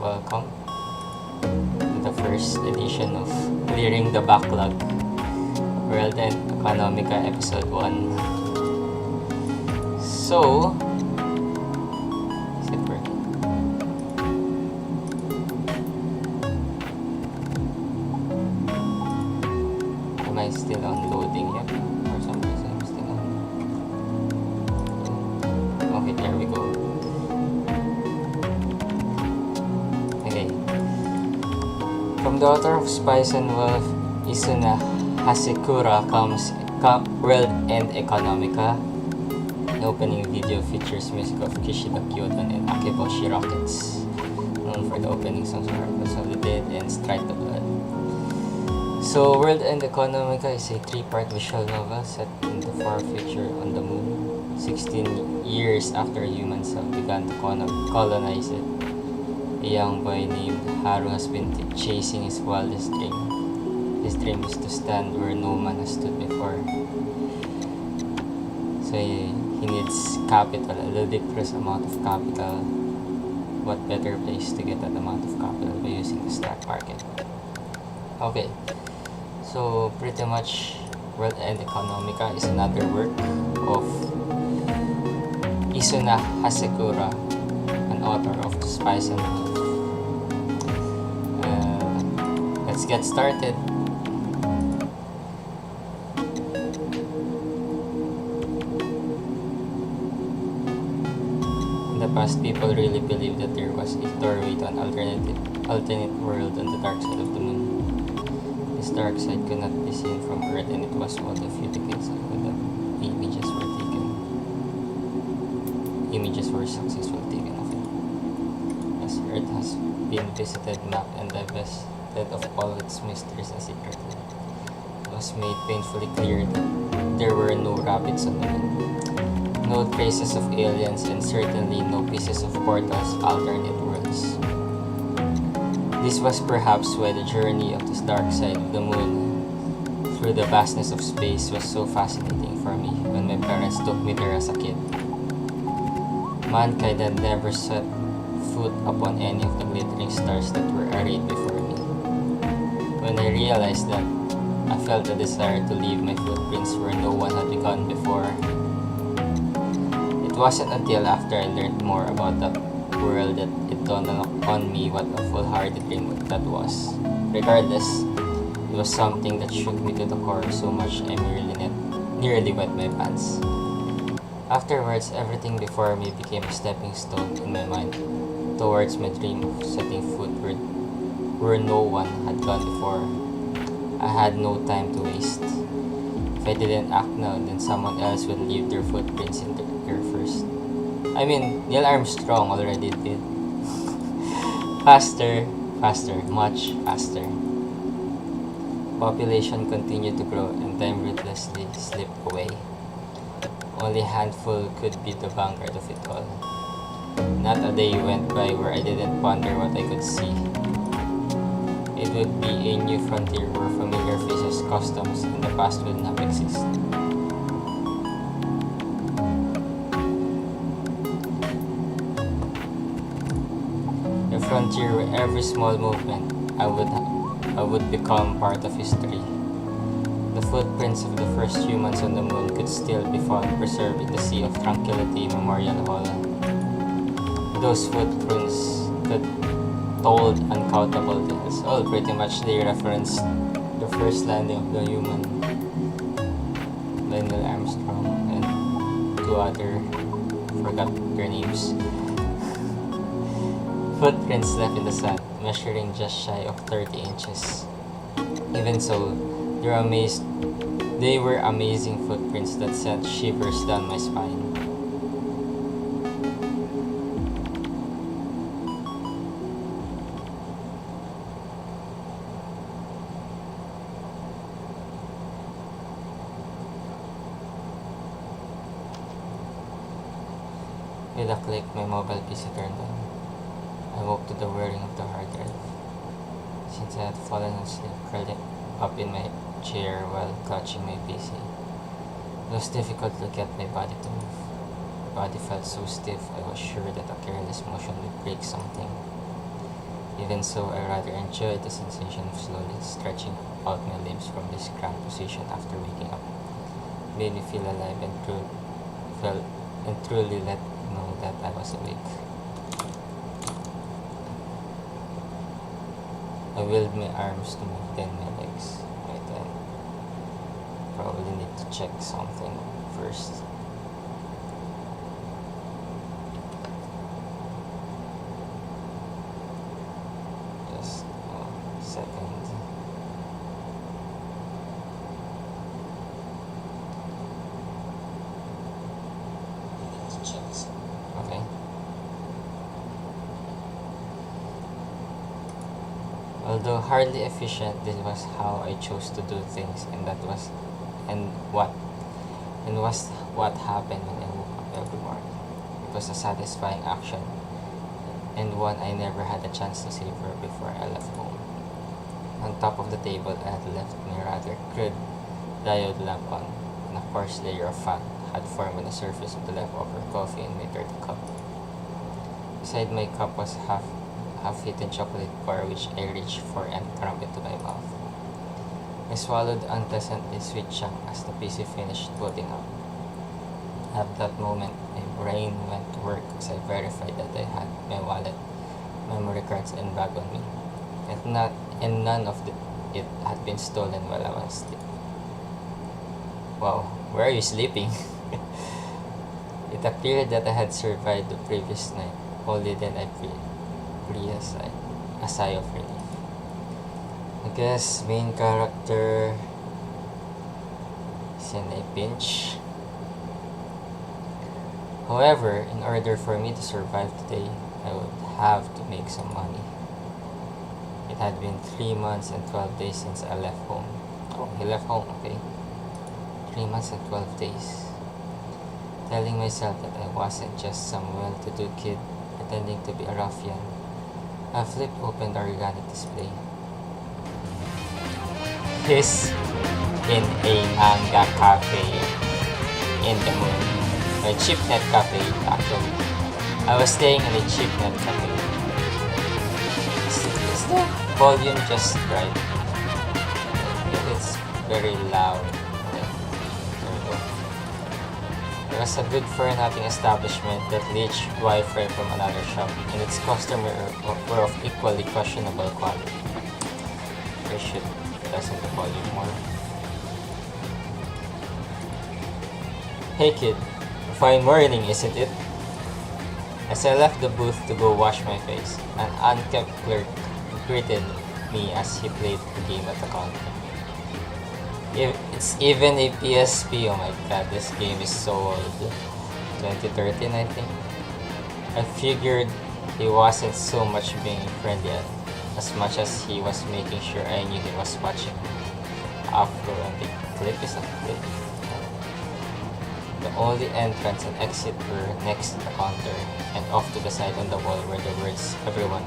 welcome to the first edition of Clearing the Backlog, World and Economica Episode 1. So, is it working? Am I still on loading yet? For some reason I'm still on. Okay, there we go. Okay. From the author of Spice and Wealth, Isuna Hasekura comes World and Economica. The opening video features music of Kishida Kyoton and Akeboshi Rockets, known for the opening songs of Harvest of the Dead and Strike the Blood. So, World and Economica is a 3-part visual novel set in the far future on the moon, 16 years after humans have begun to colonize it. A young boy named Haru has been chasing his wildest dream. His dream is to stand where no man has stood before. So he needs capital, a ludicrous amount of capital. What better place to get that amount of capital by using the stock market? Okay, so pretty much World and Economica is another work of Isuna Hasekura, an author of The Spice and Wealth. Let's get started. In the past, people really believed that there was a doorway to an alternate world on the dark side of the moon. This dark side could not be seen from Earth, and it was what a few decades ago that images were successfully taken of it. As Earth has been visited, mapped, and divested of all its mysteries and secrets, it was made painfully clear that there were no rabbits on the moon, no traces of aliens, and certainly no pieces of portals, alternate worlds. This was perhaps why the journey of this dark side of the moon through the vastness of space was so fascinating for me when my parents took me there as a kid. Mankind had never set foot upon any of the glittering stars that were arrayed before me. When I realized that, I felt a desire to leave my footprints where no one had gone before. It wasn't until after I learned more about the world that it dawned on me what a foolhardy dream that was. Regardless, it was something that shook me to the core so much I nearly wet my pants. Afterwards, everything before me became a stepping stone in my mind towards my dream of setting foot where no one had gone before. I had no time to waste. If I didn't act now, then someone else would leave their footprints in there first. I mean, Neil Armstrong already did. Faster, much faster. Population continued to grow and time ruthlessly slipped away. Only a handful could be the vanguard of it all. Not a day went by where I didn't ponder what I could see. It would be a new frontier where familiar faces, customs, and the past would not exist. A frontier where every small movement I would become part of history. The footprints of the first humans on the moon could still be found preserved in the Sea of Tranquility Memorial Hall. Those footprints told uncountable tales. All pretty much they referenced the first landing of the human by Neil Armstrong and two other, forgot their names. Footprints left in the sand, measuring just shy of 30 inches. Even so, they were amazing footprints that sent shivers down my spine. With a click, my mobile PC turned on. I woke to the whirring of the hard drive. Since I had fallen asleep, curled up in my chair while clutching my PC, it was difficult to get my body to move. My body felt so stiff, I was sure that a careless motion would break something. Even so, I rather enjoyed the sensation of slowly stretching out my limbs from this cramped position after waking up. It made me feel alive and truly let know that I was awake. I willed my arms to move, then my legs. Wait, I probably need to check something first. Just a second. Okay. Although hardly efficient, this was how I chose to do things, and what was what happened when I woke up every morning. It was a satisfying action, and one I never had a chance to savor before I left home. On top of the table, I had left my rather crude diode lamp on, and a coarse layer of fat had formed on the surface of the leftover coffee in my dirty cup. Beside my cup was half-eaten chocolate bar which I reached for and crammed into my mouth. I swallowed the unpleasantly sweet chunk as the PC finished putting up. At that moment, my brain went to work as I verified that I had my wallet, memory cards, and bag on me, and none of it had been stolen while I was asleep. Wow, where are you sleeping? It appeared that I had survived the previous night. Only then I breathed a sigh of relief. I guess main character is in a pinch. However, in order for me to survive today, I would have to make some money. It had been 3 months and 12 days since I left home. Oh, he left home, okay. 3 months and 12 days. Telling myself that I wasn't just some well-to-do kid pretending to be a ruffian, I flipped open the organic display. He's in a manga cafe in the moon. A cheap net cafe, actually. I was staying in a cheap net cafe. Is the volume just right? It's very loud. Okay, there we go. It was a good-for-nothing establishment that leached Wi-Fi from another shop, and its customers were of equally questionable quality. I should lessen the volume more. Hey kid, a fine morning, isn't it? As I left the booth to go wash my face, an unkempt clerk greeted me as he played the game at the counter. It's even a PSP, oh my god, this game is so old. 2013, I think. I figured he wasn't so much being friendly as much as he was making sure I knew he was watching. After and the clip is a clip. The only entrance and exit were next to the counter, and off to the side on the wall were the words everyone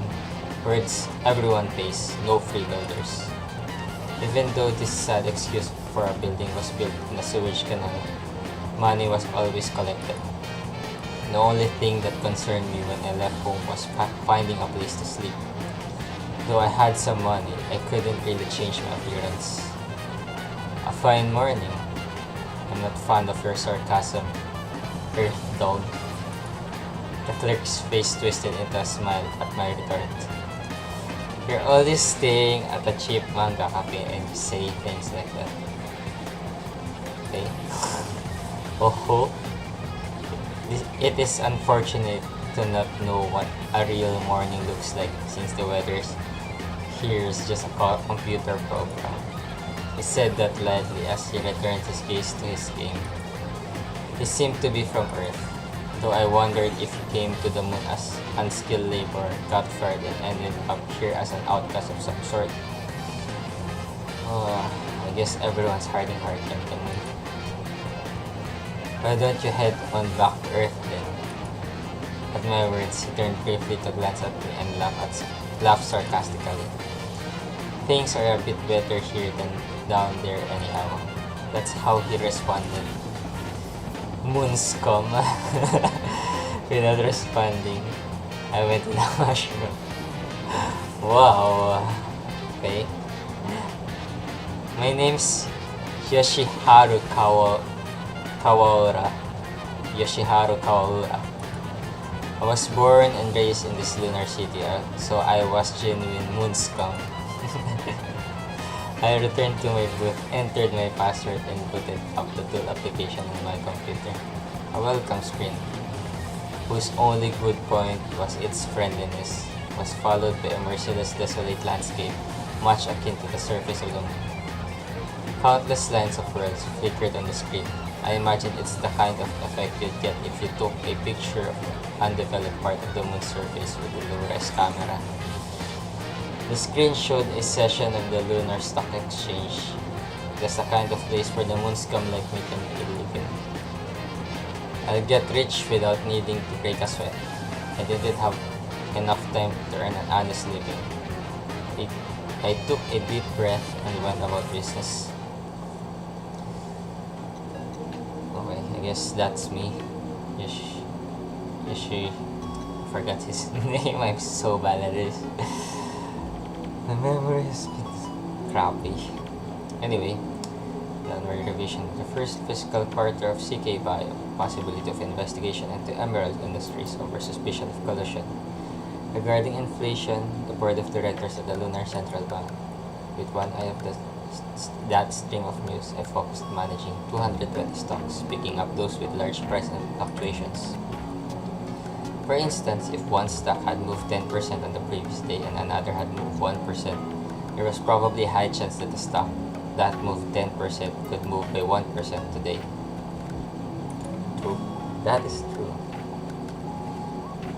pays, no freeloaders. Even though this sad excuse for a building was built in a sewage canal, money was always collected. The only thing that concerned me when I left home was finding a place to sleep. Though I had some money, I couldn't really change my appearance. A fine morning. I'm not fond of your sarcasm, Earth Dog. The clerk's face twisted into a smile at my retort. You're always staying at a cheap manga cafe and you say things like that. Okay. Oh, it is unfortunate to not know what a real morning looks like since the weather here is just a computer program. He said that lightly as he returned his gaze to his game. He seemed to be from Earth, though I wondered if he came to the moon as unskilled labor, got fired, and ended up here as an outcast of some sort. I guess everyone's hiding hard on the moon. Why don't you head on back to Earth then? At my words, he turned briefly to glance at me and laughed sarcastically. Things are a bit better here than down there anyhow. That's how he responded. Moon scum. Without responding, I went to the washroom. Wow. Okay. My name's Yoshiharu Kawaura. Yoshiharu Kawaura. I was born and raised in this lunar city, so I was genuine moon scum. I returned to my booth, entered my password, and booted up the tool application on my computer. A welcome screen, whose only good point was its friendliness, was followed by a merciless, desolate landscape, much akin to the surface of the moon. Countless lines of worlds flickered on the screen. I imagine it's the kind of effect you'd get if you took a picture of the undeveloped part of the moon's surface with a low-res camera. The screen showed a session of the Lunar Stock Exchange. That's the kind of place where the moon scum like me can make a living. I'll get rich without needing to break a sweat. I didn't have enough time to earn an honest living. I took a deep breath and went about business. Okay, I guess that's me. Yoshi. Forgot his name. I'm so bad at this. My memory has been crappy. Anyway, downward revision. The first fiscal quarter of CK Bio. Possibility of investigation into Emerald Industries over suspicion of collusion. Regarding inflation, the board of directors of the Lunar Central Bank. With one eye of that string of news, I focused on managing 220 stocks, picking up those with large price fluctuations. For instance, if one stock had moved 10% on the previous day and another had moved 1%, there was probably a high chance that the stock that moved 10% could move by 1% today. True. That is true.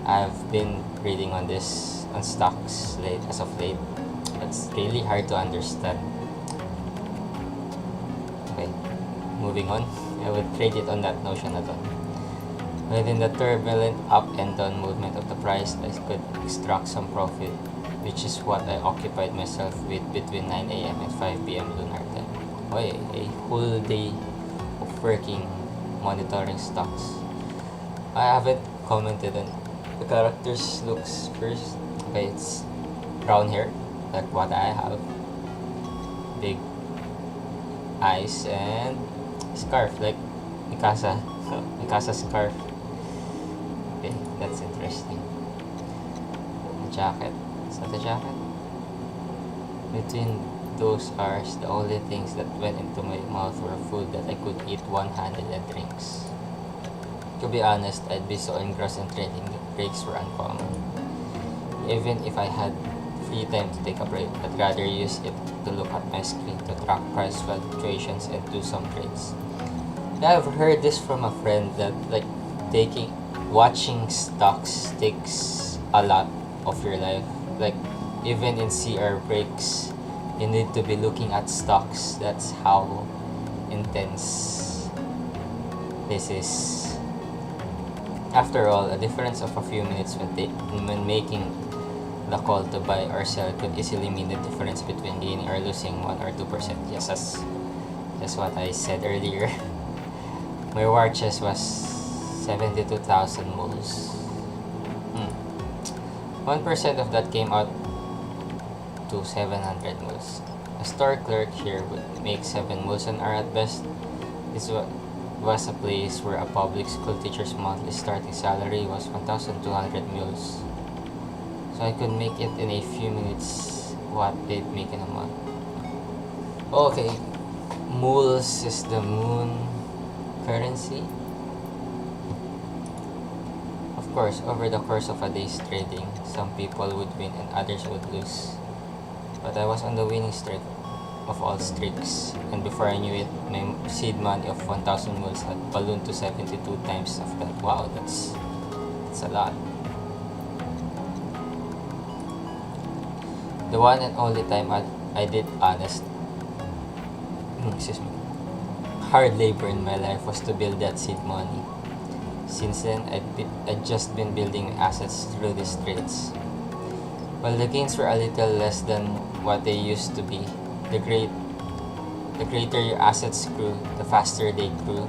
I've been reading on stocks as of late. It's really hard to understand. Okay, moving on. I would trade it on that notion alone. Within the turbulent up and down movement of the price, I could extract some profit, which is what I occupied myself with between 9 a.m. and 5 p.m. lunar time. Okay, a whole day of working, monitoring stocks. I haven't commented on the character's looks first. Okay, it's brown hair, like what I have. Big eyes and scarf, like Mikasa. Mikasa scarf. Okay, that's interesting. The jacket. Is that a jacket? Between those hours, the only things that went into my mouth were food that I could eat one-handed and drinks. To be honest, I'd be so engrossed in trading that breaks were uncommon. Even if I had free time to take a break, I'd rather use it to look at my screen to track price fluctuations and do some trades. I've heard this from a friend that watching stocks takes a lot of your life. Like even in CR breaks, you need to be looking at stocks. That's how intense this is. After all, a difference of a few minutes when making the call to buy or sell could easily mean the difference between gaining or losing 1 or 2%. Yes, that's what I said earlier. My war chest was 72,000 moles. 1% of that came out to 700 moles. A store clerk here would make 7 moles an hour at best. This was a place where a public school teacher's monthly starting salary was 1,200 mules. So I could make it in a few minutes what they'd make in a month. Okay, moles is the moon currency. Of course, over the course of a day's trading, some people would win and others would lose. But I was on the winning streak of all streaks, and before I knew it, my seed money of 1,000 moles had ballooned to 72 times of that. Wow, that's a lot. The one and only time I did honest hard labor in my life was to build that seed money. Since then, I'd just been building assets through these trades. While the gains were a little less than what they used to be, the greater your assets grew, the faster they grew.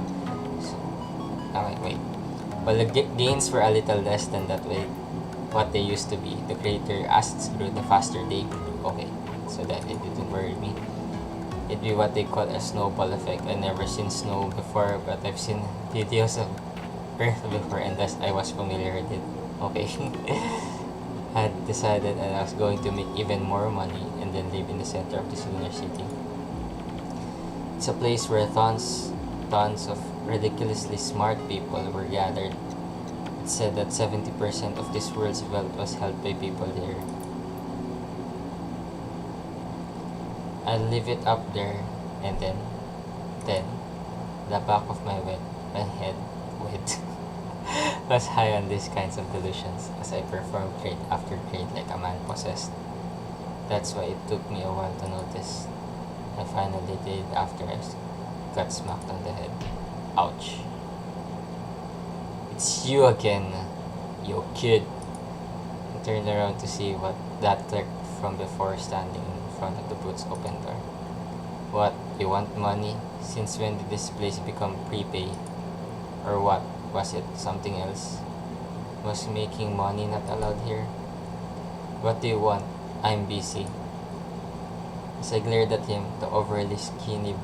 While the gains were a little less than that way, what they used to be. The greater assets grew, the faster they grew. Okay, so that it didn't worry me. It'd be what they call a snowball effect. I've never seen snow before, but I've seen videos of Earth before, and thus I was familiar with it. Okay. I had decided that I was going to make even more money and then live in the center of this lunar city. It's a place where tons of ridiculously smart people were gathered. It said that 70% of this world's wealth was held by people there. I leave it up there, and then, the back of my head, was high on these kinds of delusions as I performed grade after grade like a man possessed. That's why it took me a while to notice. I finally did after I got smacked on the head. Ouch. It's you again, you kid. I turned around to see what that clerk from before standing in front of the booth's open door. What, you want money? Since when did this place become prepay? Or what, was it something else? Was making money not allowed here? What do you want? I'm busy. As I glared at him, the overly skinny,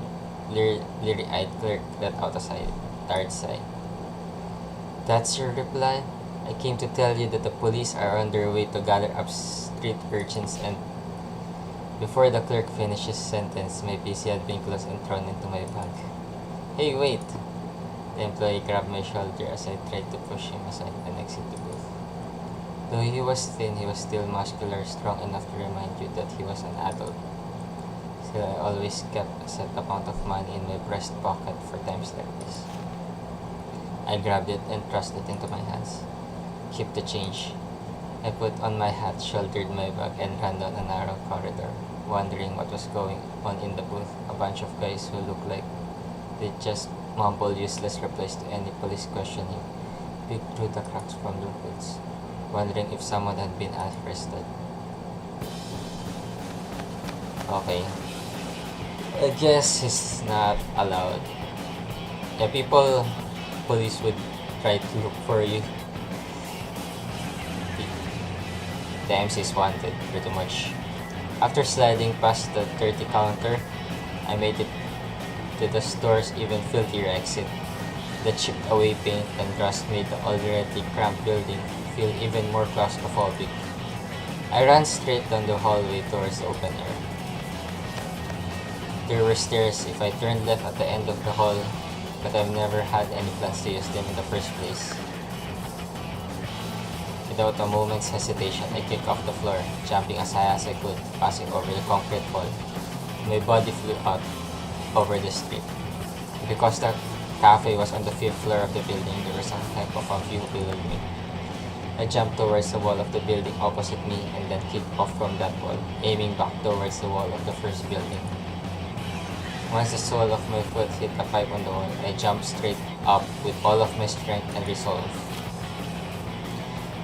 bleary-eyed clerk let out a tired sigh. That's your reply? I came to tell you that the police are on their way to gather up street urchins and... Before the clerk finished his sentence, my PC had been closed and thrown into my bag. Hey, wait! The employee grabbed my shoulder as I tried to push him aside and exit the booth. Though he was thin, he was still muscular, strong enough to remind you that he was an adult. Still, I always kept a set amount of money in my breast pocket for times like this. I grabbed it and thrust it into my hands. Keep the change. I put on my hat, shouldered my bag, and ran down a narrow corridor, wondering what was going on in the booth. A bunch of guys who looked like they just mumble useless replies to any police questioning peeked through the cracks from their hoods, wondering if someone had been arrested. Okay. I guess it's not allowed. Yeah, police would try to look for you. The MC's wanted, pretty much. After sliding past the 30 counter, I made it to the store's even filthier exit. The chipped away paint and rust made the already cramped building feel even more claustrophobic. I ran straight down the hallway towards the open air. There were stairs if I turned left at the end of the hall, but I've never had any plans to use them in the first place. Without a moment's hesitation, I kicked off the floor, jumping as high as I could, passing over the concrete wall. My body flew out over the street. Because the cafe was on the 5th floor of the building, there was some type of a view below me. I jumped towards the wall of the building opposite me and then kicked off from that wall, aiming back towards the wall of the first building. Once the sole of my foot hit the pipe on the wall, I jumped straight up with all of my strength and resolve.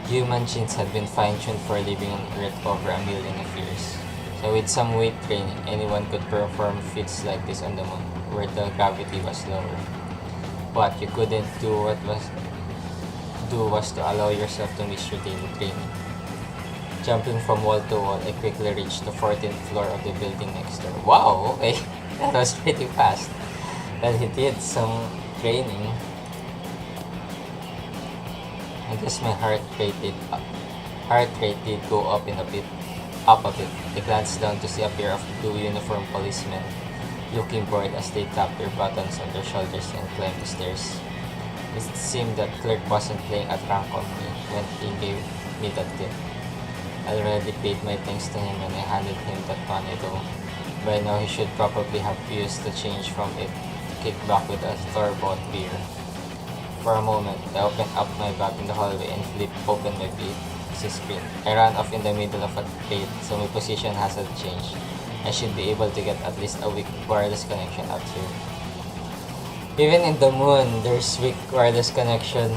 Human chins had been fine-tuned for living on Earth over a million of years. So with some weight training, anyone could perform feats like this on the moon, where the gravity was lower. What you couldn't do was to allow yourself to miss your daily training. Jumping from wall to wall, I quickly reached the 14th floor of the building next door. Wow, okay, that was pretty fast. Well, he did some training. I guess my heart rate did go up a bit. I glanced down to see a pair of blue uniformed policemen, looking bored as they tapped their buttons on their shoulders and climbed the stairs. It seemed that clerk wasn't playing a prank on me when he gave me that tip. I already paid my thanks to him when I handed him that money, though by now he should probably have used the change from it to kick back with a store-bought beer. For a moment, I opened up my bag in the hallway and flipped open my PC screen. I ran off in the middle of a trade, so my position hasn't changed. I should be able to get at least a weak wireless connection out here. Even in the moon, there's weak wireless connection.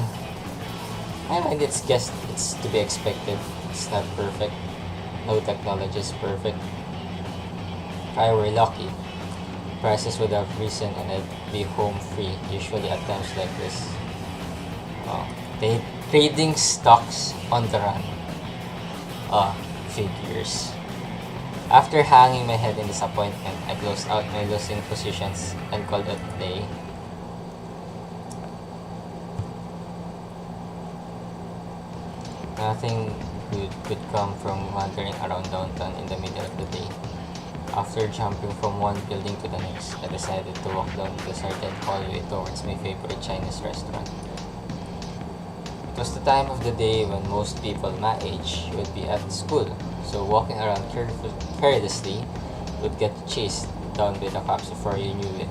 I mean, it's to be expected. It's not perfect. No technology is perfect. If I were lucky, prices would have risen and I'd be home free, usually at times like this. Trading stocks on the run. figures. After hanging my head in disappointment, I closed out my losing positions and called it a day. Nothing good could come from wandering around downtown in the middle of the day. After jumping from one building to the next, I decided to walk down the certain hallway towards my favorite Chinese restaurant. It was the time of the day when most people my age would be at school, so walking around carelessly would get chased down by the cops before you knew it.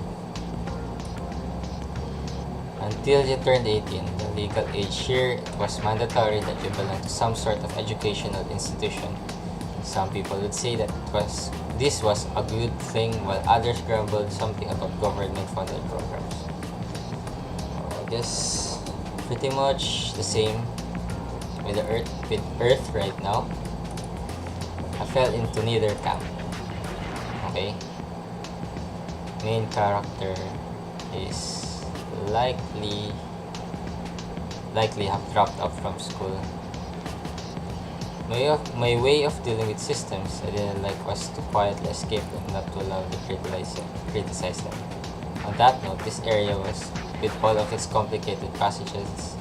Until you turned 18, the legal age here, it was mandatory that you belong to some sort of educational institution. Some people would say that this was a good thing, while others grumbled something about government-funded programs. I guess pretty much the same with Earth right now. I fell into neither camp. Okay? Main character is likely have dropped out from school. My way of dealing with systems I didn't like was to quietly escape them, not to loudly criticize them. On that note, this area was, with all of its complicated passages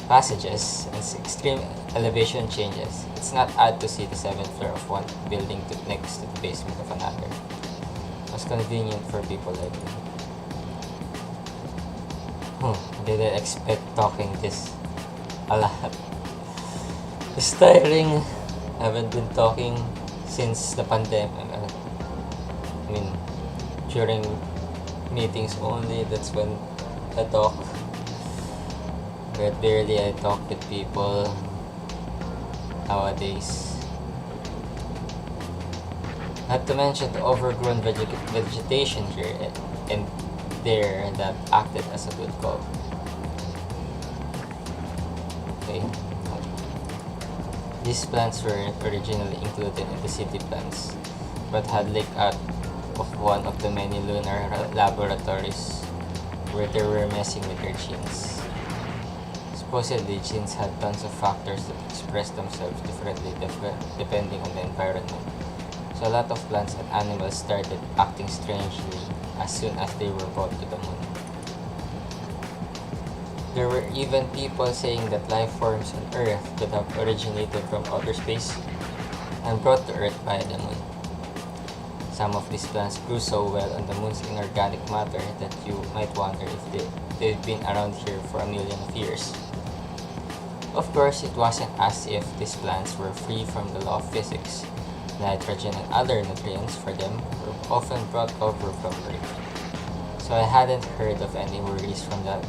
and extreme elevation changes, it's not odd to see the 7th floor of one building next to the basement of another. It was convenient for people like me. Didn't expect talking this a lot. It's tiring. I haven't been talking since the pandemic. I mean, during meetings only, that's when I talk. But barely I talk with people nowadays. Not to mention the overgrown vegetation here and there that acted as a good cover. Okay. These plants were originally included in the city plans, but had leaked out of one of the many lunar laboratories where they were messing with their genes. Supposedly, genes had tons of factors that express themselves differently depending on the environment. So a lot of plants and animals started acting strangely as soon as they were brought to the moon. There were even people saying that life forms on Earth could have originated from outer space and brought to Earth via the moon. Some of these plants grew so well on the moon's inorganic matter that you might wonder if they've been around here for a million of years. Of course, it wasn't as if these plants were free from the law of physics. Nitrogen and other nutrients for them were often brought over from Earth. So I hadn't heard of any worries from that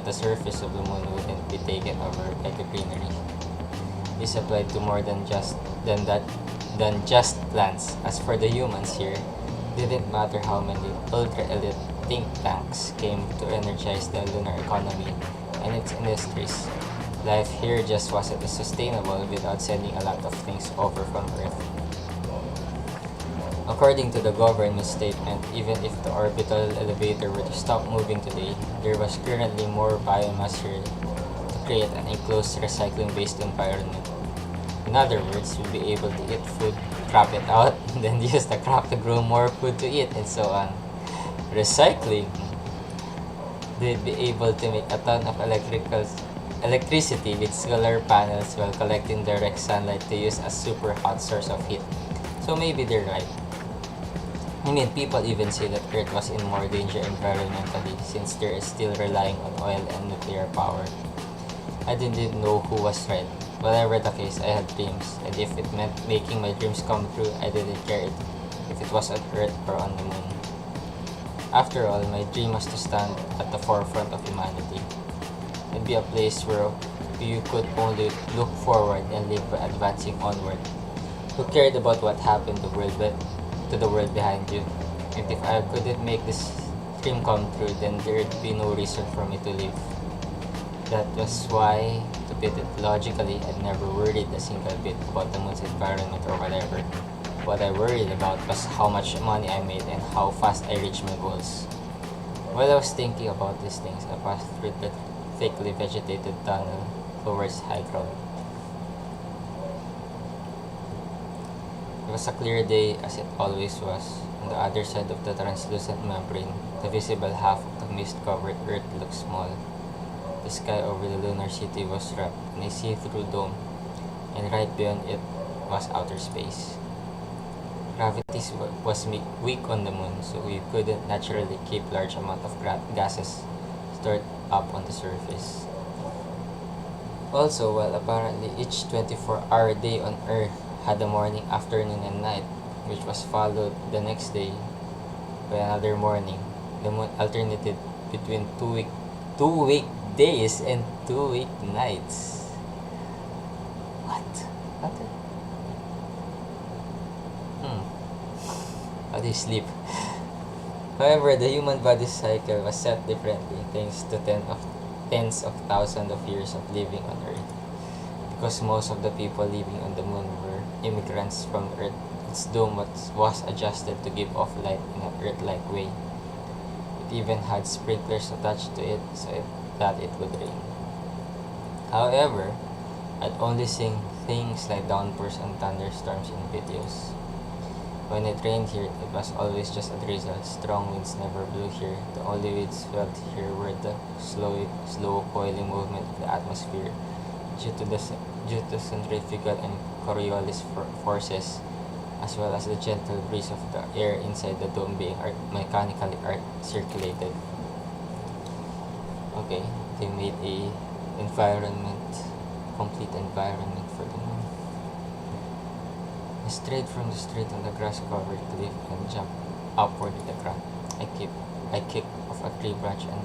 the surface of the moon wouldn't be taken over by the greenery. This applied to more than just plants. As for the humans here, it didn't matter how many ultra-elite think tanks came to energize the lunar economy and its industries. Life here just wasn't sustainable without sending a lot of things over from Earth. According to the government statement, even if the orbital elevator were to stop moving today, there was currently more biomass here to create an enclosed recycling-based environment. In other words, you'll be able to eat food, crop it out, then use the crop to grow more food to eat, and so on. Recycling. They'd be able to make a ton of electricity with solar panels while collecting direct sunlight to use as super hot source of heat. So maybe they're right. I mean, people even say that Earth was in more danger environmentally since there is still relying on oil and nuclear power. I didn't know who was right. Whatever the case, I had dreams, and if it meant making my dreams come true, I didn't care if it was on Earth or on the moon. After all, my dream was to stand at the forefront of humanity. It'd be a place where you could only look forward and live by advancing onward. Who cared about what happened to the world behind you? And if I couldn't make this dream come true, then there'd be no reason for me to live. That was why, to put it logically, I'd never worried a single bit about the moon's environment or whatever. What I worried about was how much money I made and how fast I reached my goals. While I was thinking about these things, I passed through the thickly vegetated tunnel towards high ground. was a clear day, as it always was. On the other side of the translucent membrane, the visible half of the mist-covered Earth looked small. The sky over the lunar city was wrapped in a see-through dome, and right beyond it was outer space. Gravity was weak on the moon, so we couldn't naturally keep large amount of gases stored up on the surface. Also, while apparently each 24-hour day on Earth had a morning, afternoon, and night, which was followed the next day by another morning, the moon alternated between 2 week days and 2 week nights. What? How do you sleep? However, the human body's cycle was set differently thanks to tens of thousands of years of living on Earth. Because most of the people living on the moon were immigrants from Earth, its dome was adjusted to give off light in an Earth-like way. It even had sprinklers attached to it so that it would rain. However, I'd only seen things like downpours and thunderstorms in videos. When it rained here, it was always just a drizzle. Strong winds never blew here. The only winds felt here were the slow coiling movement of the atmosphere due to centrifugal and Coriolis forces, as well as the gentle breeze of the air inside the dome being mechanically circulated. Okay, they made a complete environment for the moon. I strayed from the street on the grass-covered cliff and jumped upward with a crack. I kicked off a tree branch and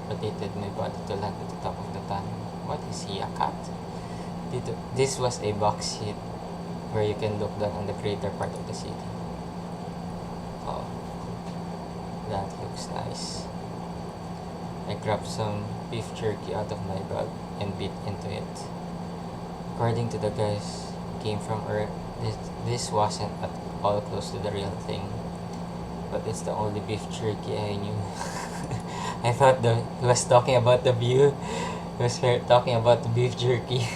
rotated my body to land at the top of the tunnel. What is he, a cat? This was a box seat where you can look down on the greater part of the city. Oh, that looks nice. I grabbed some beef jerky out of my bag and bit into it. According to the guys who came from Earth, this wasn't at all close to the real thing, but it's the only beef jerky I knew. I thought he was talking about the view. He was talking about the beef jerky.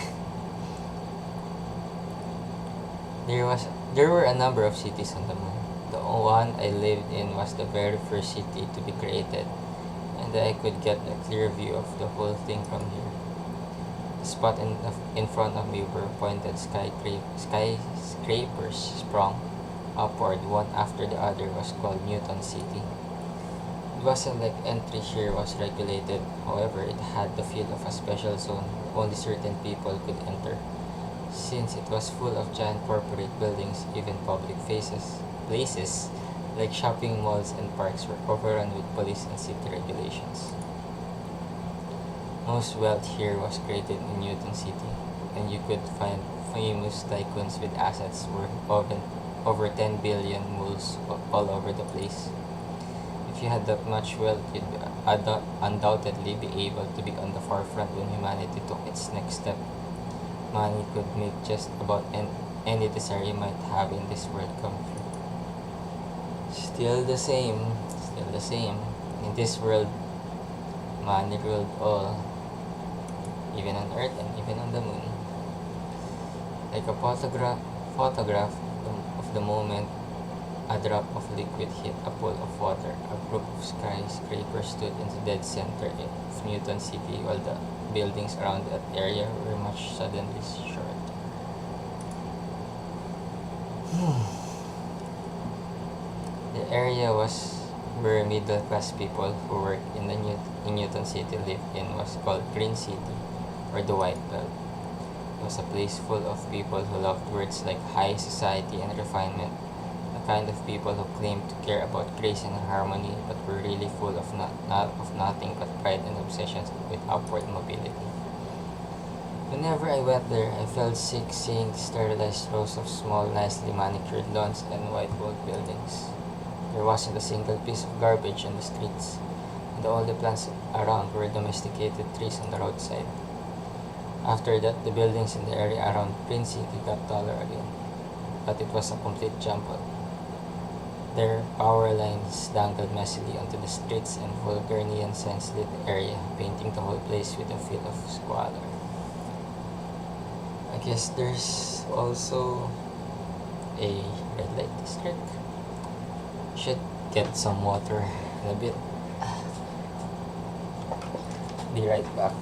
There were a number of cities on the moon. The one I lived in was the very first city to be created, and I could get a clear view of the whole thing from here. The spot in front of me were pointed skyscrapers sprung upward one after the other was called Newton City. It wasn't like entry here was regulated, however it had the feel of a special zone only certain people could enter. Since it was full of giant corporate buildings, even public places like shopping malls and parks were overrun with police and city regulations. Most wealth here was created in Newton City, and you could find famous tycoons with assets worth over 10 billion moles all over the place. If you had that much wealth, you'd undoubtedly be able to be on the forefront when humanity took its next step. Money could make just about any desire you might have in this world come true. Still the same. In this world, money ruled all, even on Earth and even on the moon. Like a photograph of the moment a drop of liquid hit a pool of water, a group of skyscrapers stood in the dead center of Newton City while the buildings around that area were much suddenly short. The area was where middle-class people who worked in Newton City lived in was called Green City, or the White Belt. It was a place full of people who loved words like high society and refinement, the kind of people who claimed to care about grace and harmony but were really full of nothing but pride and obsessions with upward mobility. Whenever I went there, I felt sick seeing the sterilized rows of small, nicely manicured lawns and white-walled buildings. There wasn't a single piece of garbage on the streets, and the only plants around were domesticated trees on the roadside. After that, the buildings in the area around Green City got taller again, but it was a complete jumble. Their power lines dangled messily onto the streets, and vulgar neon signs lit the area, painting the whole place with a feel of squalor. I guess there's also a red light district. Should get some water in a bit. Be right back.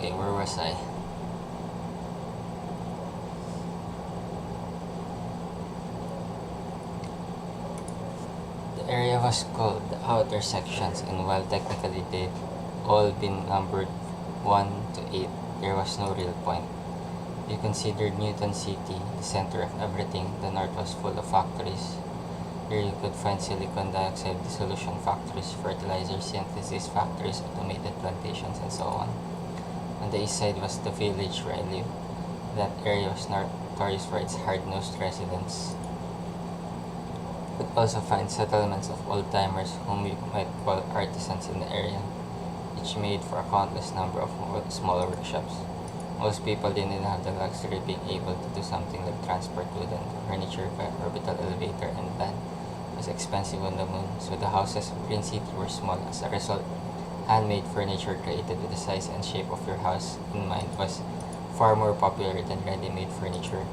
Okay, where was I? The area was called the outer sections, and while technically they've all been numbered 1 to 8, there was no real point. You considered Newton City, the center of everything. The north was full of factories. Here you could find silicon dioxide dissolution factories, fertilizer synthesis factories, automated plantations, and so on. On the east side was the village where I lived. That area was notorious for its hard-nosed residents. You could also find settlements of old-timers whom you might call artisans in the area, each made for a countless number of smaller workshops. Most people didn't have the luxury of being able to do something like transport wood and furniture by orbital elevator, and land was expensive on the moon, so the houses of Green City were small. As a result, handmade furniture created with the size and shape of your house in mind was far more popular than ready-made furniture.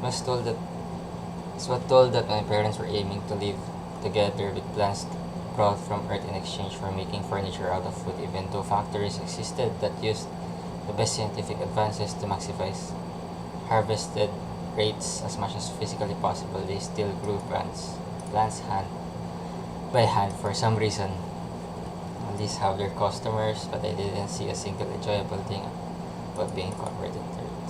Was told that my parents were aiming to live together with plans brought from Earth in exchange for making furniture out of wood. Even though factories existed that used the best scientific advances to maximize harvested rates as much as physically possible, they still grew plants by hand for some reason. These have their customers, but I didn't see a single enjoyable thing about being covered in dirt.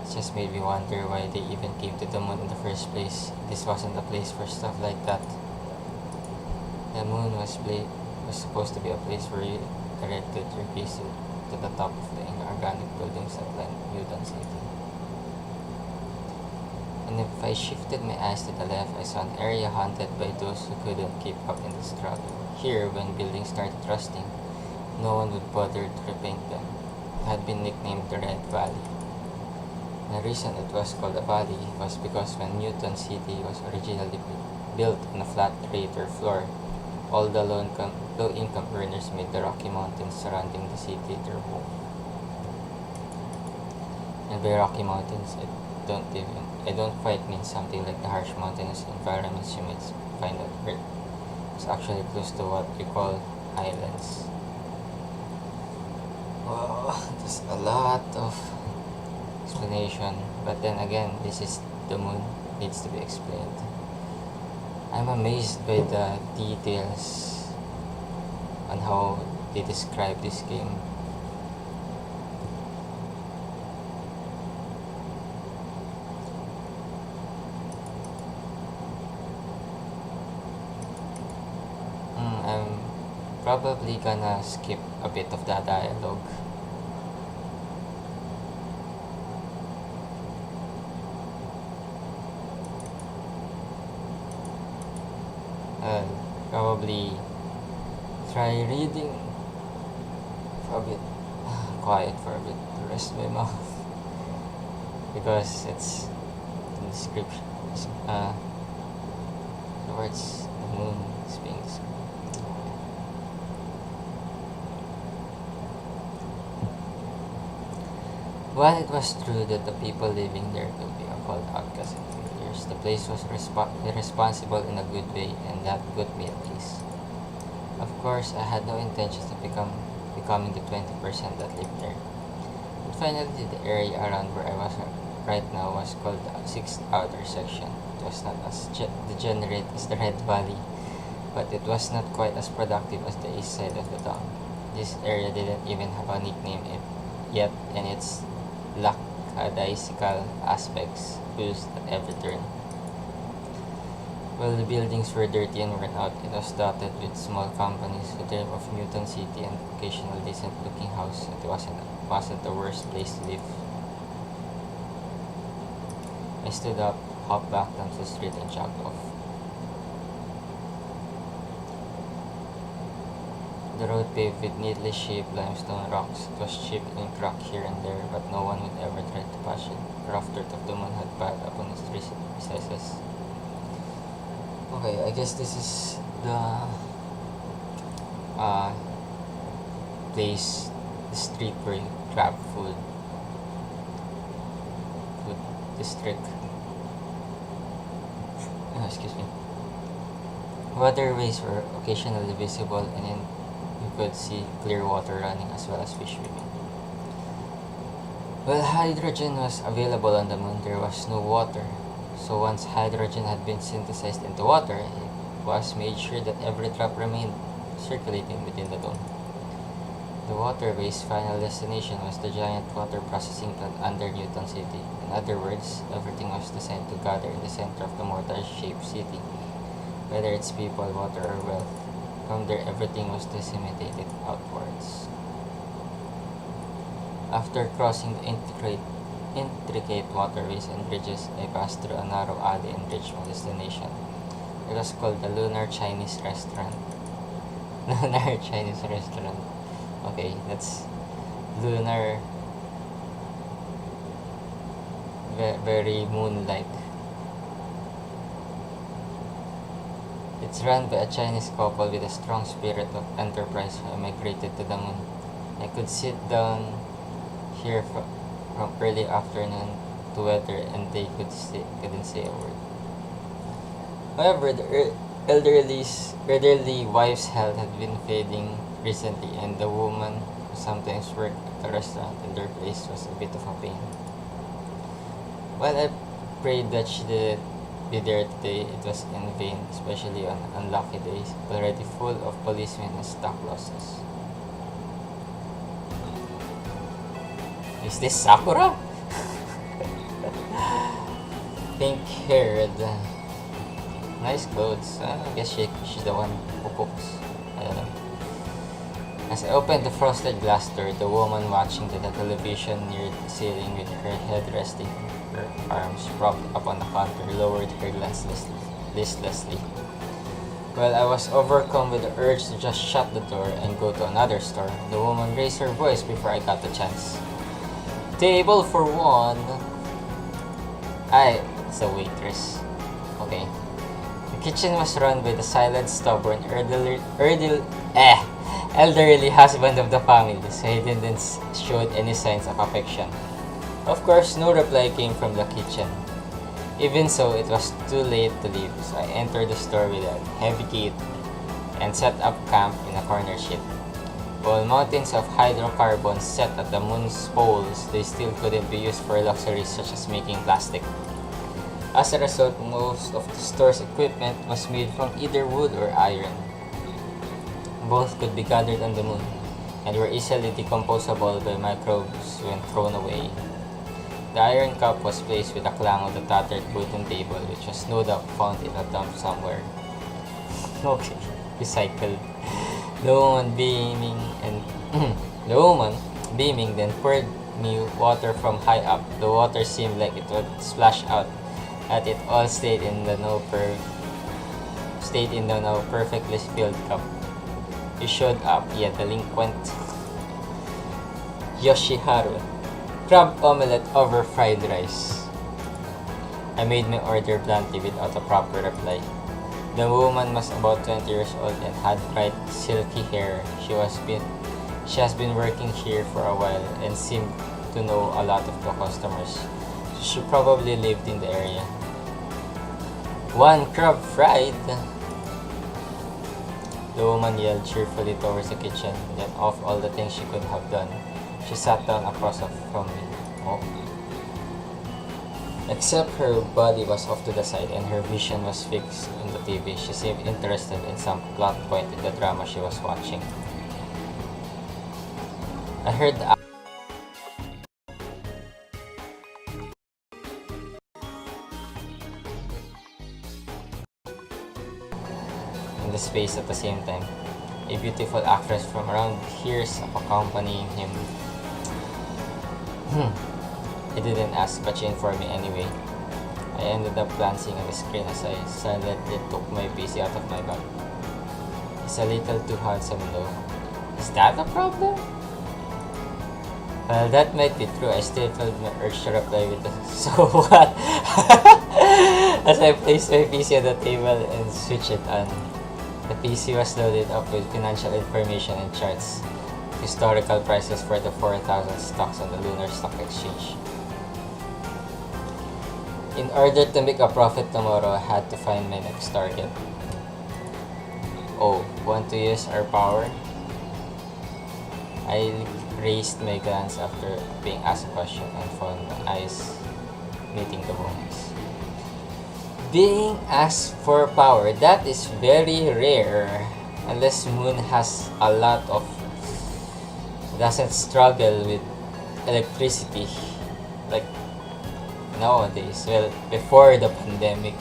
It just made me wonder why they even came to the moon in the first place. This wasn't a place for stuff like that. The moon was supposed to be a place where you directed your gaze to the top of the inorganic buildings that line Newton City. And if I shifted my eyes to the left, I saw an area haunted by those who couldn't keep up in the struggle. Here, when buildings started rusting, no one would bother to repaint them. It had been nicknamed the Red Valley. The reason it was called a valley was because when Newton City was originally built on a flat crater floor, all the low-income earners made the Rocky Mountains surrounding the city their home. And by Rocky Mountains, I don't quite mean something like the harsh mountainous environments you might find on Earth. It's actually close to what we call highlands. Wow, there's a lot of explanation, but then again, this is the moon, needs to be explained. I'm amazed by the details on how they describe this game. I'm probably gonna skip a bit of the dialogue. I'll probably try reading for a bit, quiet for a bit, to rest my mouth, because it's the description. The words, the moon is being described. While it was true that the people living there could be called outcasts and failures, the place was irresponsible in a good way, and that put me at ease. Of course, I had no intentions of becoming the 20% that lived there. But finally, the area around where I was right now was called the 6th outer section. It was not as degenerate as the Red Valley, but it was not quite as productive as the east side of the town. This area didn't even have a nickname yet, and its paradisical aspects used at every turn. While the buildings were dirty and worn out, it was dotted with small companies who dreamed of Newton City and occasional decent-looking house. It wasn't the worst place to live. I stood up, hopped back down the street, and jogged off. The road paved with neatly shaped limestone rocks. It was chipped and cracked here and there, but no one would ever try to patch it. The rough dirt of the moon had piled upon its recesses. Okay, I guess this is the place, the street where you grab food district. Excuse me. Waterways were occasionally visible, and you could see clear water running as well as fish swimming. While hydrogen was available on the moon, there was no water. So once hydrogen had been synthesized into water, it was made sure that every drop remained circulating within the dome. The waterway's final destination was the giant water processing plant under Newton City. In other words, everything was designed to gather in the center of the mortar-shaped city, whether it's people, water, or wealth. From there, everything was disseminated outwards. After crossing the intricate waterways and bridges, I passed through a narrow alley and reached my destination. It was called the Lunar Chinese Restaurant. Lunar Chinese Restaurant. Okay, that's lunar. Very moon-like. It's run by a Chinese couple with a strong spirit of enterprise who migrated to the moon. I could sit down here from early afternoon to weather, and they couldn't say a word. However, the elderly wife's health had been fading recently, and the woman who sometimes worked at the restaurant in their place was a bit of a pain. While I prayed that she didn't be there today, it was in vain, especially on unlucky days, already full of policemen and stock losses. Is this Sakura? Pink-haired. Nice clothes. I guess she's the one who cooks. I don't know. As I opened the frosted glass door, the woman watching the television near the ceiling with her head resting, her arms propped up on the counter, lowered her glance listlessly. While I was overcome with the urge to just shut the door and go to another store, the woman raised her voice before I got the chance. Table for one. It's a waitress. Okay. The kitchen was run by the silent, stubborn, elderly husband of the family, so he didn't show any signs of affection. Of course, no reply came from the kitchen. Even so, it was too late to leave, so I entered the store with a heavy gate and set up camp in a corner ship. While mountains of hydrocarbons set at the moon's poles, they still couldn't be used for luxuries such as making plastic. As a result, most of the store's equipment was made from either wood or iron. Both could be gathered on the moon, and were easily decomposable by microbes when thrown away. The iron cup was placed with a clang on the tattered wooden table, which was no doubt found in a dump somewhere. Okay, recycled. The woman beaming then poured me water from high up. The water seemed like it would splash out, and it all stayed in the now perfectly filled cup. He showed up, delinquent Yoshiharu. Crab omelette over fried rice. I made my order bluntly without a proper reply. The woman was about 20 years old and had bright, silky hair. She has been working here for a while and seemed to know a lot of the customers. She probably lived in the area. One crab fried! The woman yelled cheerfully towards the kitchen, then off all the things she could have done. She sat down across from me. Oh. Except her body was off to the side and her vision was fixed on the TV. She seemed interested in some plot point in the drama she was watching. I heard the in the space at the same time. A beautiful actress from around here's accompanying him. He didn't ask, but she informed me anyway. I ended up glancing at the screen as I silently took my PC out of my bag. He's a little too handsome though. Is that a problem? Well, that might be true. I still felt my urge to reply with a so what? As I placed my PC on the table and switched it on. The PC was loaded up with financial information and charts. Historical prices for the 4,000 stocks on the Lunar Stock Exchange. In order to make a profit tomorrow, I had to find my next target. Oh, want to use our power? I raised my glance after being asked a question and found my eyes meeting the woman's. Being asked for power, that is very rare. Unless Moon has a lot of doesn't struggle with electricity like nowadays. Well, before the pandemic,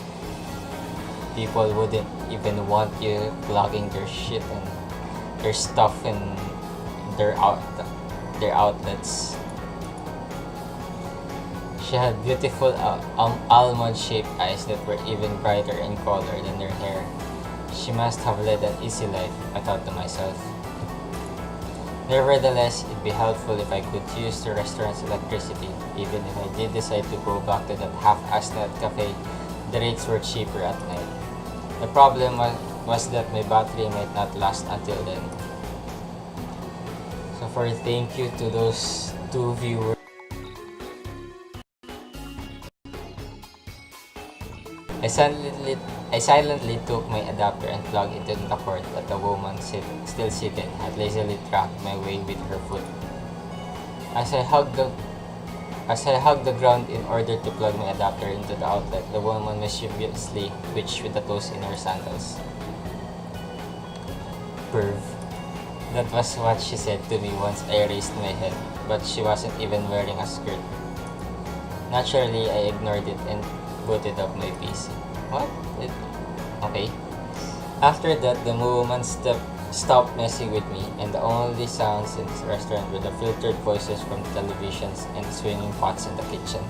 people wouldn't even want you plugging their shit and their stuff in their outlets. She had beautiful almond-shaped eyes that were even brighter in color than her hair. She must have led an easy life, I thought to myself. Nevertheless, it'd be helpful if I could use the restaurant's electricity. Even if I did decide to go back to that half-assed cafe, the rates were cheaper at night. The problem was that my battery might not last until then. So for thank you to those two viewers, I silently took my adapter and plugged it into the cord, but the woman still seated had lazily tracked my way with her foot. As I hugged the ground in order to plug my adapter into the outlet, the woman mischievously twitched with the toes in her sandals. Perv. That was what she said to me once I raised my head, but she wasn't even wearing a skirt. Naturally, I ignored it and booted up my PC. What? Okay. After that, the woman stopped messing with me, and the only sounds in the restaurant were the filtered voices from the televisions and swinging pots in the kitchen.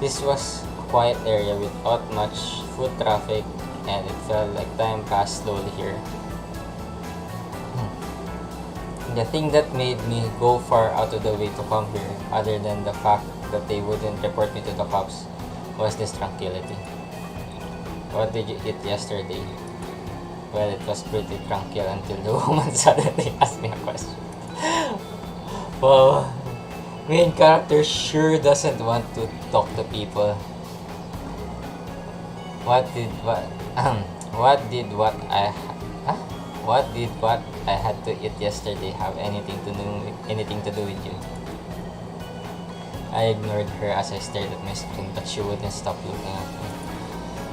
This was a quiet area without much foot traffic, and it felt like time passed slowly here. The thing that made me go far out of the way to come here, other than the fact that they wouldn't report me to the cops, was this tranquility. What did you eat yesterday? Well, it was pretty tranquil until the woman suddenly asked me a question. Wow, main character sure doesn't want to talk to people. What did what I had to eat yesterday have anything to do with you? I ignored her as I stared at my screen, but she wouldn't stop looking at me.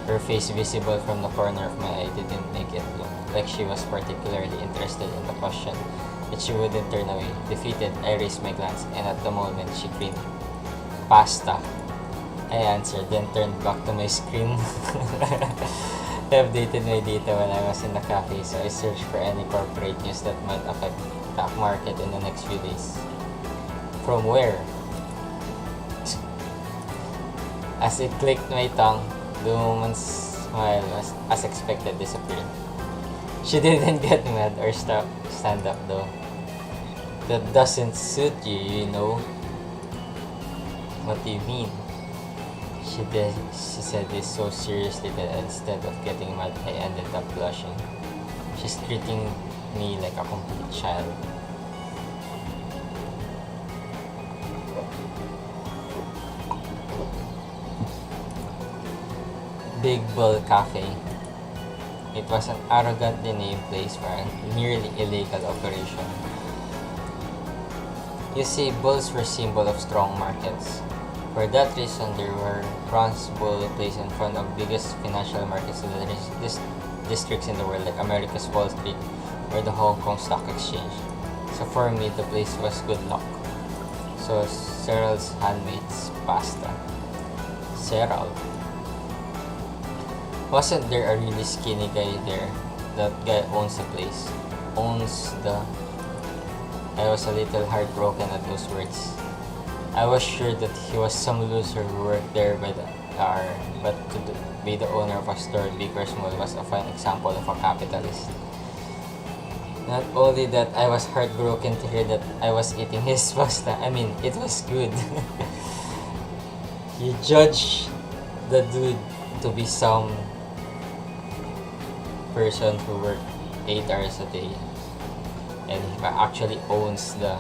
Her face, visible from the corner of my eye, didn't make it look like she was particularly interested in the question, but she wouldn't turn away. Defeated, I raised my glance, and at the moment she grinned. Pasta, I answered, then turned back to my screen. I updated my data when I was in the cafe, so I searched for any corporate news that might affect the stock market in the next few days. From where? As it clicked my tongue, the woman's smile was, as expected, disappeared. She didn't get mad or stand up though. That doesn't suit you, you know. What do you mean? She said this so seriously that instead of getting mad, I ended up blushing. She's treating me like a complete child. Big Bull Cafe. It was an arrogantly named place for a nearly illegal operation. You see, bulls were symbol of strong markets. For that reason, there were bronze bull placed in front of biggest financial markets in the districts in the world, like America's Wall Street or the Hong Kong Stock Exchange. So for me, the place was good luck. So Cyril's handmaid's pasta. Cyril. Wasn't there a really skinny guy there? That guy owns the place. Owns the... I was a little heartbroken at those words. I was sure that he was some loser who worked there by the hour, but be the owner of a store big or small was a fine example of a capitalist. Not only that, I was heartbroken to hear that I was eating his pasta. I mean, it was good. You judge the dude to be some person who worked 8 hours a day and he actually owns the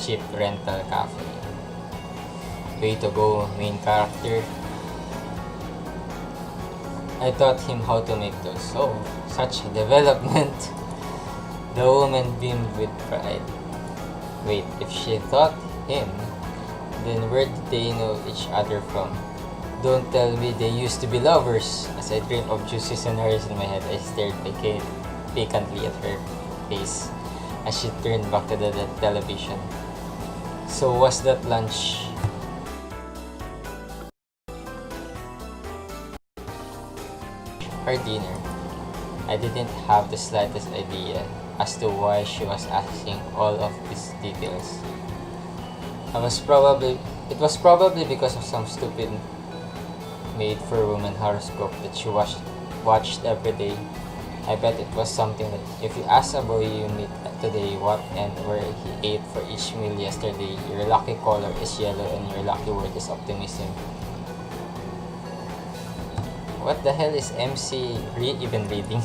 cheap rental cafe. Way to go, main character. I taught him how to make those. Oh, such a development. The woman beamed with pride. Wait, if she taught him, then where did they know each other from? Don't tell me they used to be lovers. As I dreamed of juicy scenarios in my head, I stared vacantly at her face as she turned back to the television. So was that lunch? Or dinner? I didn't have the slightest idea as to why she was asking all of these details. It was probably because of some stupid made-for-woman horoscope that she watched every day. I bet it was something that if you ask a boy you meet today what and where he ate for each meal yesterday, your lucky color is yellow and your lucky word is optimism. What the hell is MC even reading?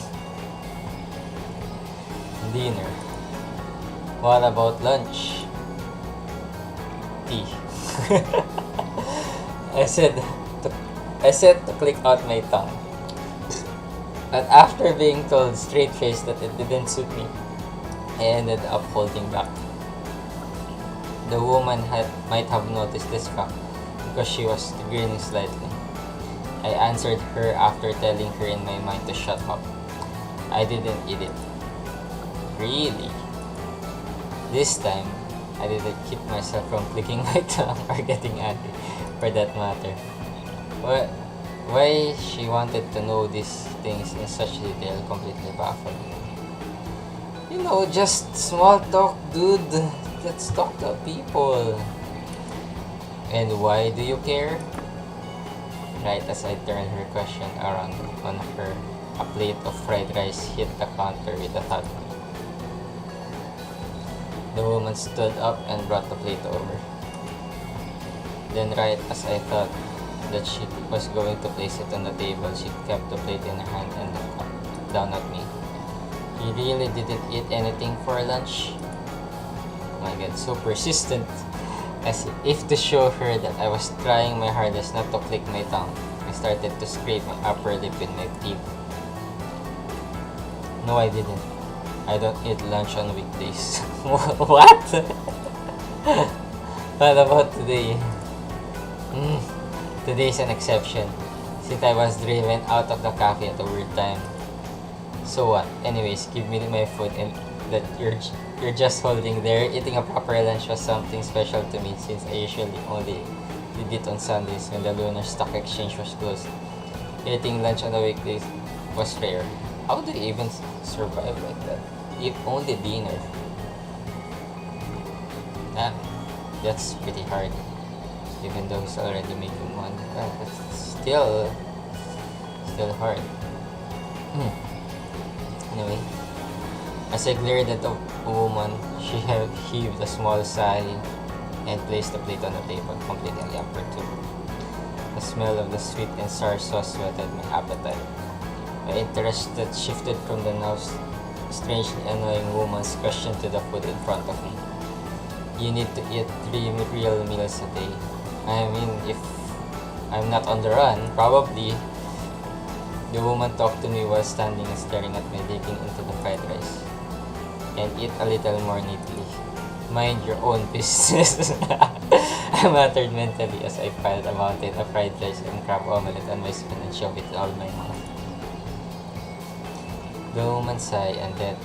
Dinner. What about lunch? Tea. I said to click out my tongue. But after being told straight-faced that it didn't suit me, I ended up holding back. The woman might have noticed this fact because she was grinning slightly. I answered her after telling her in my mind to shut up. I didn't eat it. Really? This time, I didn't keep myself from clicking my tongue or getting angry, for that matter. Why she wanted to know these things in such detail completely baffled me. You know, just small talk, dude. Let's talk to people. And why do you care? Right as I turned her question around on her, a plate of fried rice hit the counter with a thud. The woman stood up and brought the plate over. Then right as I thought that she was going to place it on the table, she kept the plate in her hand and looked down at me. You really didn't eat anything for lunch? Oh my god, so persistent. As if to show her that I was trying my hardest not to click my tongue, I started to scrape my upper lip with my teeth. No, I didn't. I don't eat lunch on weekdays. What? What about today? Today's an exception, since I was driven out of the cafe at a weird time. So what? Anyways, give me my food and that you're just holding there. Eating a proper lunch was something special to me since I usually only did it on Sundays when the Lunar Stock Exchange was closed. Eating lunch on the weekdays was rare. How do you even survive like that? If only dinner. That's pretty hard. Even though he's already making money, but it's still hard. Anyway, as I glared at the woman, she heaved a small sigh and placed the plate on the table, completing the upper two. The smell of the sweet and sour sauce whetted my appetite. My interest that shifted from the now strangely annoying woman's question to the food in front of me. You need to eat 3 real meals a day. I mean, if I'm not on the run, probably. The woman talked to me while standing and staring at me, digging into the fried rice. And eat a little more neatly. Mind your own business. I muttered mentally as I piled a mountain of fried rice and crab omelette on my spoon and shoved it all my mouth. The woman sighed and then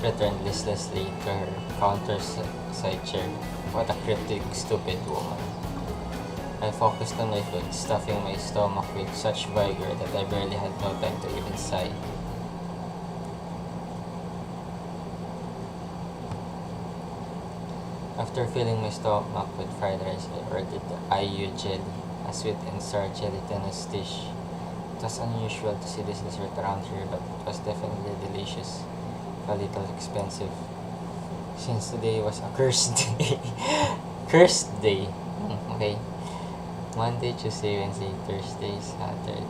returned listlessly to her counter side chair. What a cryptic, stupid woman. I focused on my food, stuffing my stomach with such vigor that I barely had no time to even sigh. After filling my stomach with fried rice, I ordered the IU jelly, a sweet and sour gelatinous dish. It was unusual to see this dessert around here, but it was definitely delicious, a little expensive, since today was a cursed day. Cursed day. Okay. Monday, Tuesday, Wednesday, Thursday, Saturday,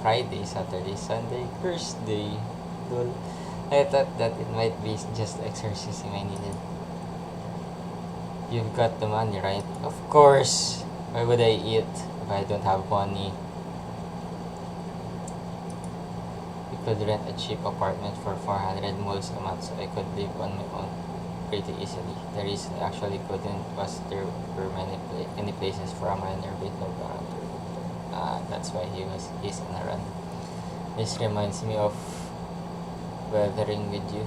Friday, Saturday, Sunday, cursed day. Lol. I thought that it might be just exercising I needed. You've got the money, right? Of course. Why would I eat if I don't have money? We could rent a cheap apartment for 400 moles a month so I could live on my own pretty easily. The reason I actually couldn't was there were many places for a minor with no guarantor. That's why he's on a run. This reminds me of weathering with you.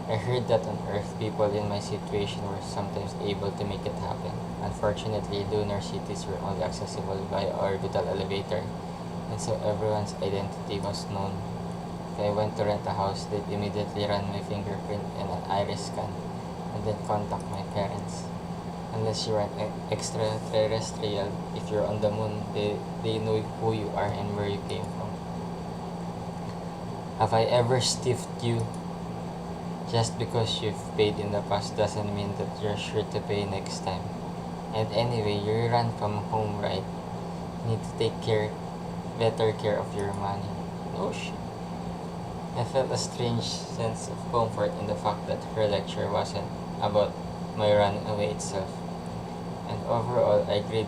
I heard that on Earth, people in my situation were sometimes able to make it happen. Unfortunately, lunar cities were only accessible by orbital elevator, and so everyone's identity was known. If I went to rent a house, they'd immediately run my fingerprint and an iris scan, and then contact my parents. Unless you're an extraterrestrial, if you're on the moon, they know who you are and where you came from. Have I ever stiffed you? Just because you've paid in the past doesn't mean that you're sure to pay next time. And anyway, you ran from home, right? You need to take better care of your money. No shit. I felt a strange sense of comfort in the fact that her lecture wasn't about my running away itself. And overall, I agreed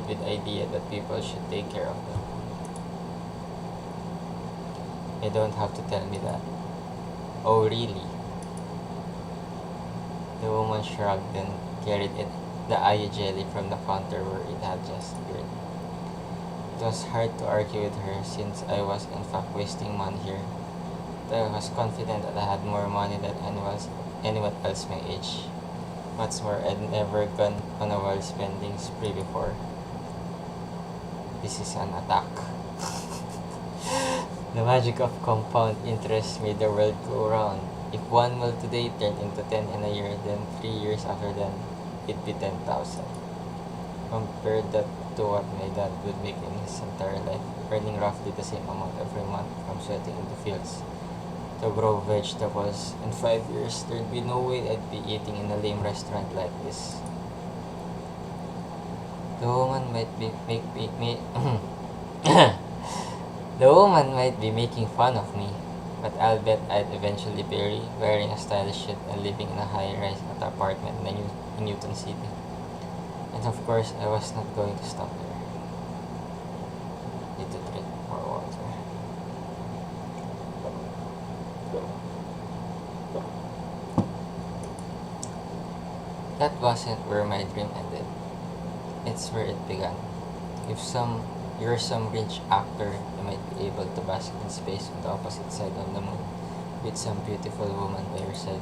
with the idea that people should take care of them. You don't have to tell me that. Oh, really? The woman shrugged and carried the ayu jelly from the counter where it had just appeared. It was hard to argue with her since I was in fact wasting money here. But I was confident that I had more money than anyone else my age. What's more, I'd never gone on a wild spending spree before. This is an attack. The magic of compound interest made the world go round. If 1 mil today turned into 10 in a year, then 3 years after then, it'd be 10,000. Compare that to what my dad would make in his entire life, earning roughly the same amount every month from sweating in the fields to grow vegetables. In 5 years, there'd be no way I'd be eating in a lame restaurant like this. The woman might be the woman might be making fun of me, but I'll bet I'd eventually be wearing a stylish suit and living in a high-rise apartment in Newton City. And of course, I was not going to stop there. Need to drink more water. That wasn't where my dream ended. It's where it began. If you're some rich actor, you might be able to bask in space on the opposite side of the moon with some beautiful woman by your side.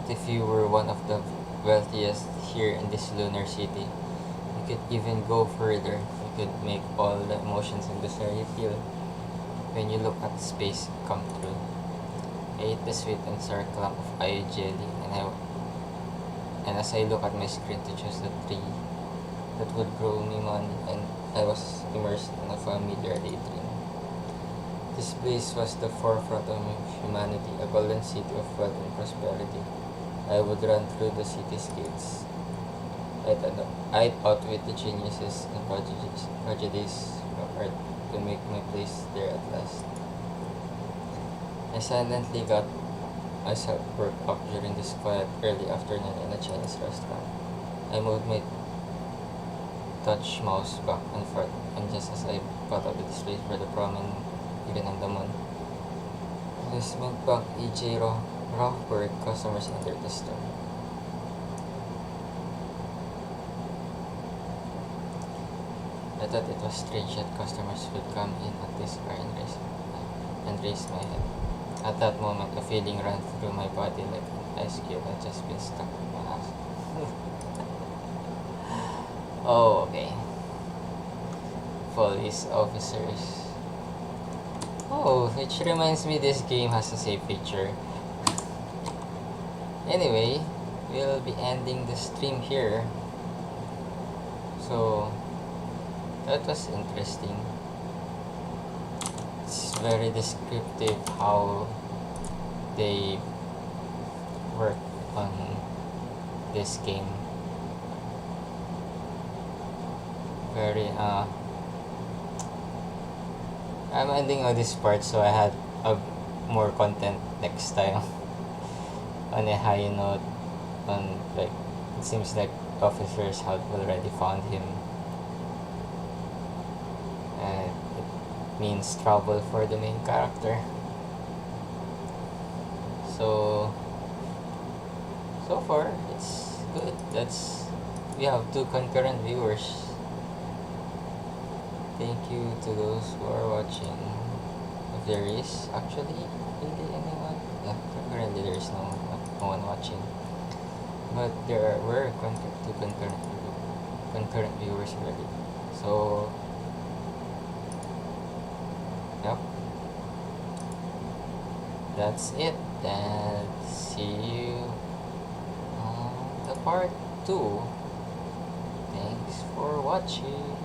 But if you were one of the wealthiest here in this lunar city, you could even go further. You could make all the emotions and desire you feel when you look at space come true. I ate the sweet and sour clump of ayu jelly, and as I look at my screen to choose the tree that would grow me money, and I was immersed in a familiar daydream. This place was the forefront of humanity, a golden city of wealth and prosperity. I would run through the city's gates. I'd outwit the geniuses and prejudice of earth to make my place there at last. I silently got myself worked up during this quiet early afternoon in a Chinese restaurant. I moved my touch mouse back and forth, and just as I got up the display for the promenade even on the moon, Investment Bank EJ Rothberg customers entered the store. I thought it was strange that customers would come in at this hour and raise my head. At that moment, a feeling ran through my body like an ice cube had just been stuck in my ass. Oh, okay. Police officers. Oh, which reminds me this game has a save feature. Anyway, we'll be ending the stream here. So, that was interesting. It's very descriptive how they work on this game. Very I'm ending on this part so I had more content next time on a high note. On like it seems like officers have already found him, and it means trouble for the main character. So far it's good. We have 2 concurrent viewers. Thank you to those who are watching. If there is actually really anyone, yeah, currently there is no one watching. But there were 2 concurrent viewers already. So, yep, that's it. And see you on the part 2. Thanks for watching.